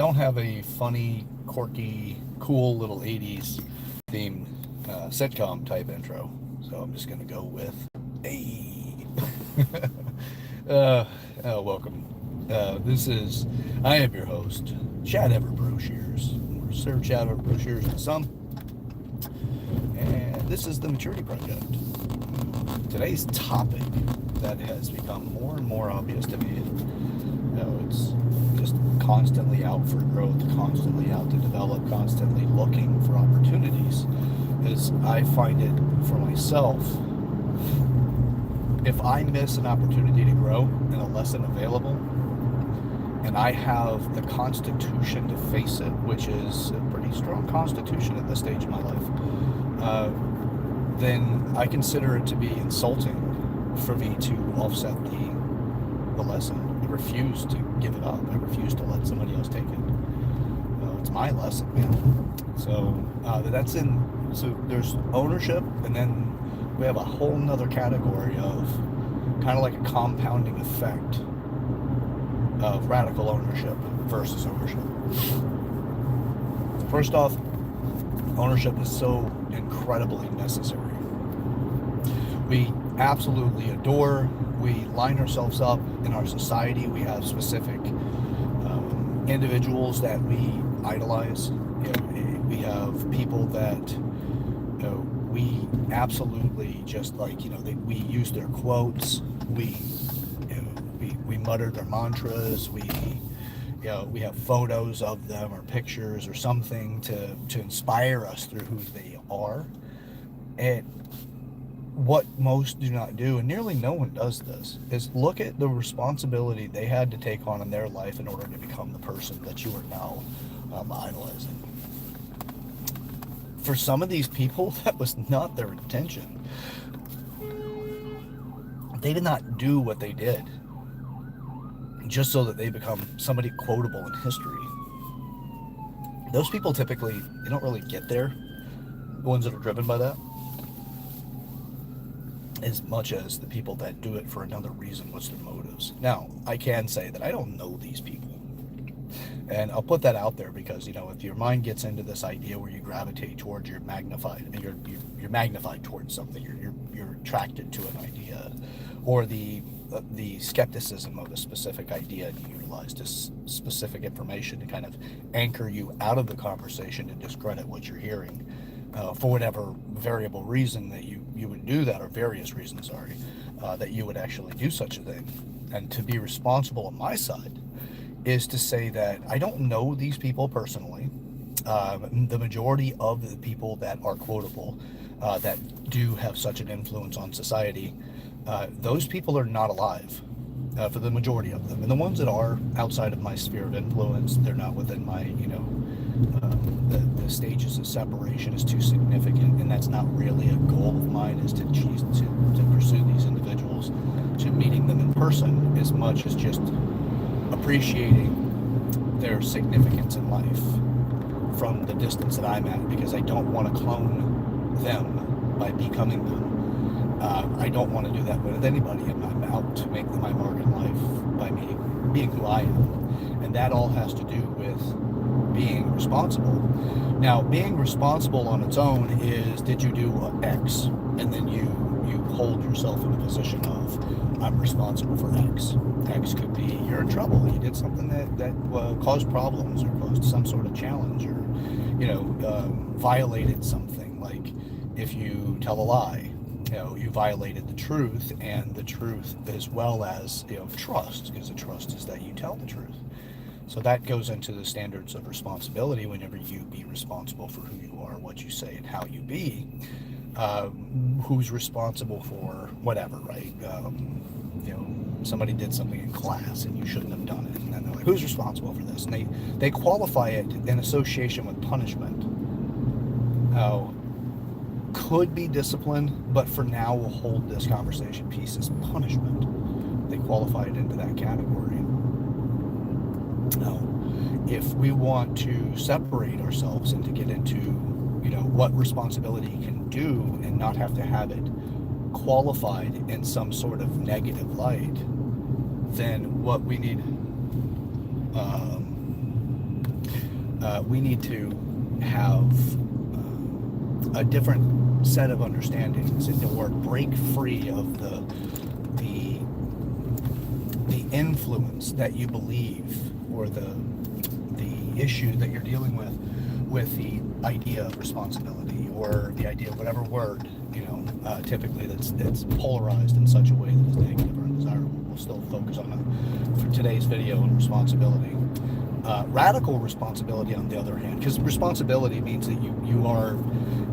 don't have a funny, quirky, cool little 80s themed sitcom type intro. So I'm just going to go with a. uh, welcome. I am your host, Chad Ever Broshears, or Sir Chad Ever Broshears and some. And this is the Maturity Project. Today's topic that has become more and more obvious to me, it's just constantly out for growth, constantly out to develop, constantly looking for opportunities, is I find it for myself, if I miss an opportunity to grow and a lesson available, and I have the constitution to face it, which is a pretty strong constitution at this stage of my life, then I consider it to be insulting for me to offset the lesson. I refuse to give it up. I refuse to let somebody else take it. It's my lesson, man. So there's ownership, and then we have a whole nother category of kind of like a compounding effect of radical ownership versus ownership. First off, ownership is so incredibly necessary. We absolutely adore, we line ourselves up in our society. We have specific individuals that we idolize. We have people that we absolutely just like, we use their quotes, we mutter their mantras, we have photos of them or pictures or something to inspire us through who they are. And what most do not do, and nearly no one does this, is look at the responsibility they had to take on in their life in order to become the person that you are now idolizing. For some of these people, that was not their intention. They did not do what they did just so that they become somebody quotable in history. Those people typically, they don't really get there, the ones that are driven by that, as much as the people that do it for another reason. What's their motives? Now, I can say that I don't know these people. And I'll put that out there because, if your mind gets into this idea where you gravitate towards, you're magnified towards something, you're attracted to an idea, or the skepticism of a specific idea, and you utilize this specific information to kind of anchor you out of the conversation and discredit what you're hearing, for whatever variable reason that you would do that, or various reasons, that you would actually do such a thing. And to be responsible on my side is to say that I don't know these people personally. The majority of the people that are quotable, that do have such an influence on society, those people are not alive, for the majority of them. And the ones that are outside of my sphere of influence, they're not within my, the stages of separation is too significant, and that's not really a goal of mine, is to pursue these individuals, to meeting them in person, as much as just appreciating their significance in life from the distance that I'm at, because I don't want to clone them by becoming them. I don't want to do that with anybody, and I'm out to make my mark in life by me being who I am. And that all has to do with being responsible. Now, being responsible on its own is, did you do X? And then you hold yourself in a position of, I'm responsible for X. X could be, you're in trouble. You did something that caused problems, or caused some sort of challenge, or, violated something. Like if you tell a lie, you violated the truth, and the truth as well as, trust, because the trust is that you tell the truth. So that goes into the standards of responsibility. Whenever you be responsible for who you are, what you say, and how you be, who's responsible for whatever, right? Somebody did something in class and you shouldn't have done it, and then they're like, who's responsible for this? And they qualify it in association with punishment. Could be discipline, but for now we'll hold this conversation piece as punishment. They qualify it into that category. Now, if we want to separate ourselves and to get into, what responsibility can do, and not have to have it qualified in some sort of negative light, then what we need we need to have a different set of understandings, or break free of the the influence that you believe, or the issue that you're dealing with the idea of responsibility, or the idea of whatever word, typically that's polarized in such a way that is negative or undesirable. We'll still focus on for today's video on responsibility. Radical responsibility, on the other hand, because responsibility means that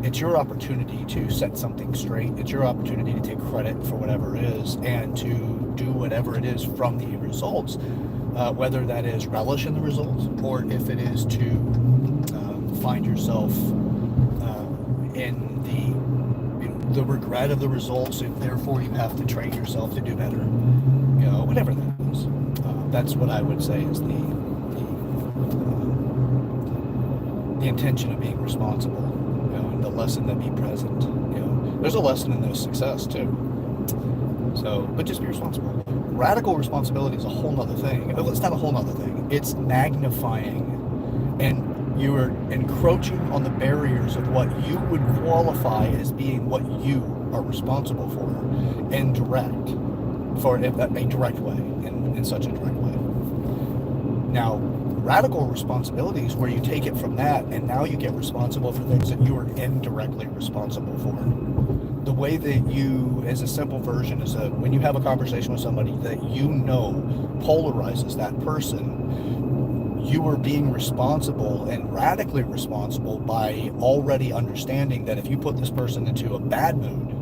it's your opportunity to set something straight. It's your opportunity to take credit for whatever it is and to do whatever it is from the results, whether that is relish in the results, or if it is to find yourself in the regret of the results, and therefore you have to train yourself to do better. Whatever that is. That's what I would say is the intention of being responsible. And the lesson that be present. There's a lesson in those success too. So, but just be responsible. Radical responsibility is a whole nother thing. It's not a whole nother thing. It's magnifying, and you are encroaching on the barriers of what you would qualify as being what you are responsible for, and for a direct way, in such a direct way. Now, radical responsibility is where you take it from that, and now you get responsible for things that you are indirectly responsible for. The way that you, as a simple version, is when you have a conversation with somebody that polarizes that person, you are being responsible and radically responsible by already understanding that if you put this person into a bad mood,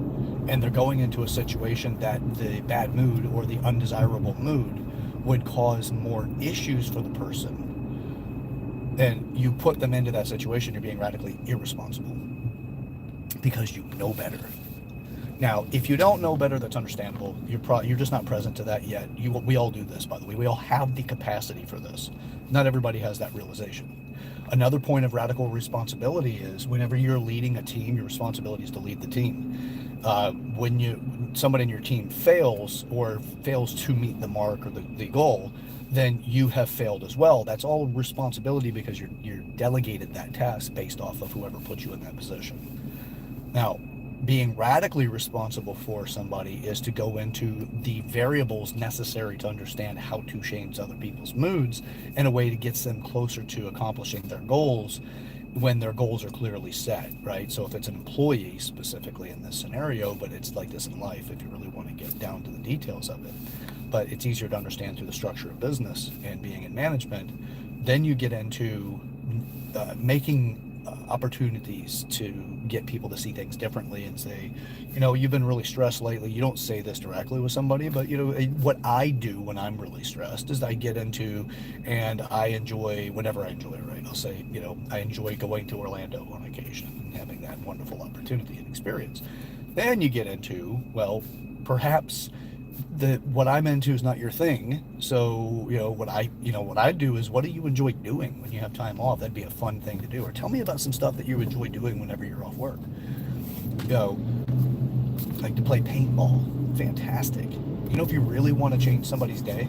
and they're going into a situation that the bad mood or the undesirable mood would cause more issues for the person, and you put them into that situation, you're being radically irresponsible because you know better. Now, if you don't know better, that's understandable. You're just not present to that yet. We all do this, by the way. We all have the capacity for this. Not everybody has that realization. Another point of radical responsibility is whenever you're leading a team, your responsibility is to lead the team. When somebody in your team fails to meet the mark or the goal, then you have failed as well. That's all responsibility because you're delegated that task based off of whoever put you in that position. Now, being radically responsible for somebody is to go into the variables necessary to understand how to change other people's moods in a way that gets them closer to accomplishing their goals when their goals are clearly set, right? So if it's an employee specifically in this scenario, but it's like this in life if you really want to get down to the details of it. But it's easier to understand through the structure of business and being in management. Then you get into making opportunities to get people to see things differently and say, you've been really stressed lately. You don't say this directly with somebody, but what I do when I'm really stressed is I get into, and I enjoy whatever I enjoy, right? I'll say, I enjoy going to Orlando on occasion and having that wonderful opportunity and experience. Then you get into, well, perhaps what I'm into is not your thing. So, what I do is, what do you enjoy doing when you have time off? That'd be a fun thing to do. Or tell me about some stuff that you enjoy doing whenever you're off work. Like to play paintball. Fantastic. If you really want to change somebody's day,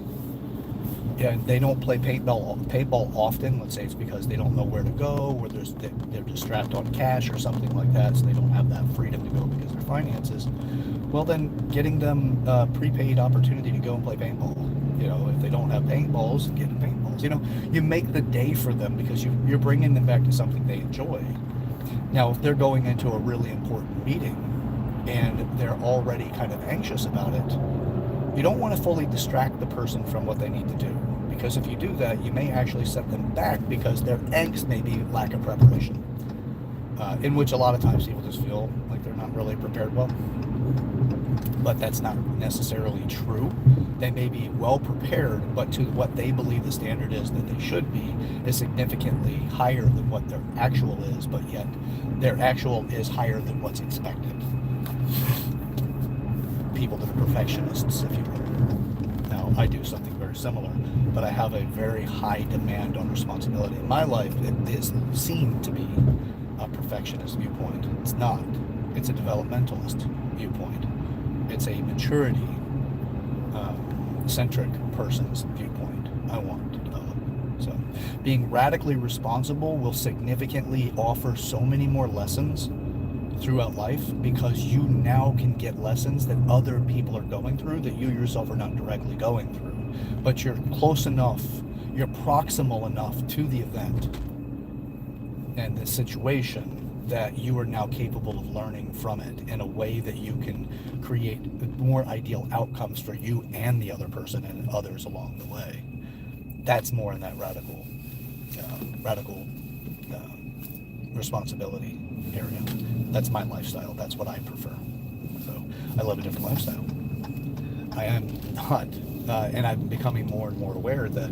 and they don't play paintball often, let's say it's because they don't know where to go, or they're distracted on cash or something like that, so they don't have that freedom to go because of their finances. Well, then getting them prepaid opportunity to go and play paintball. If they don't have paintballs, get them paintballs. You make the day for them because you're bringing them back to something they enjoy. Now, if they're going into a really important meeting and they're already kind of anxious about it, you don't want to fully distract the person from what they need to do, because if you do that, you may actually set them back because their angst may be lack of preparation, in which a lot of times people just feel like they're not really prepared well. But that's not necessarily true. They may be well prepared, but to what they believe the standard is that they should be is significantly higher than what their actual is, but yet their actual is higher than what's expected. People that are perfectionists, if you will. Now, I do something very similar, but I have a very high demand on responsibility. In my life, it is seen to be a perfectionist viewpoint. It's not. It's a developmentalist viewpoint. It's a maturity centric person's viewpoint I want to develop. So Being radically responsible will significantly offer so many more lessons throughout life, because you now can get lessons that other people are going through that you yourself are not directly going through, but you're close enough, you're proximal enough to the event and the situation that you are now capable of learning from it in a way that you can create more ideal outcomes for you and the other person and others along the way. That's more in that radical responsibility area. That's my lifestyle. That's what I prefer. So I live a different lifestyle. I am not, and I'm becoming more and more aware that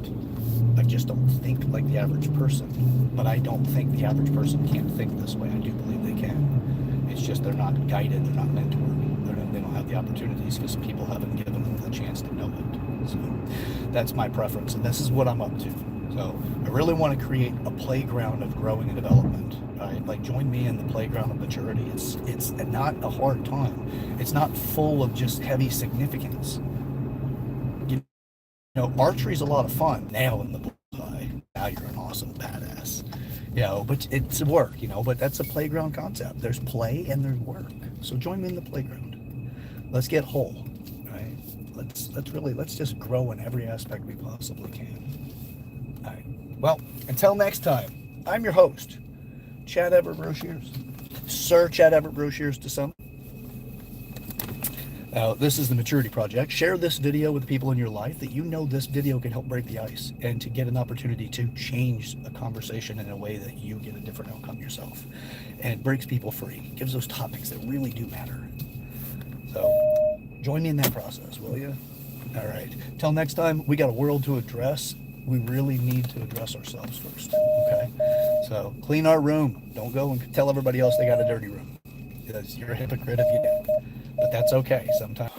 I just don't think like the average person. But I don't think the average person can't think this way. I do believe they can. It's just they're not guided, they're not mentored, they don't have the opportunities because people haven't given them the chance to know it. So that's my preference, and this is what I'm up to. So I really want to create a playground of growing and development. Right? Like, join me in the playground of maturity. It's not a hard time. It's not full of just heavy significance. You know, archery's a lot of fun. Nailing the bullseye. Now you're an awesome badass. You know, but it's work. You know, but that's a playground concept. There's play and there's work. So join me in the playground. Let's get whole. Right? Let's just grow in every aspect we possibly can. All right. Well, until next time, I'm your host, Chad Everett Broshears. Sir Chad Everett Broshears to some. Now, this is the Maturity Project. Share this video with people in your life that you know this video can help break the ice and to get an opportunity to change a conversation in a way that you get a different outcome yourself. And it breaks people free. It gives those topics that really do matter. So, join me in that process, will you? All right. Till next time, we got a world to address. We really need to address ourselves first, okay? So clean our room. Don't go and tell everybody else they got a dirty room, because you're a hypocrite if you do. But that's okay sometimes.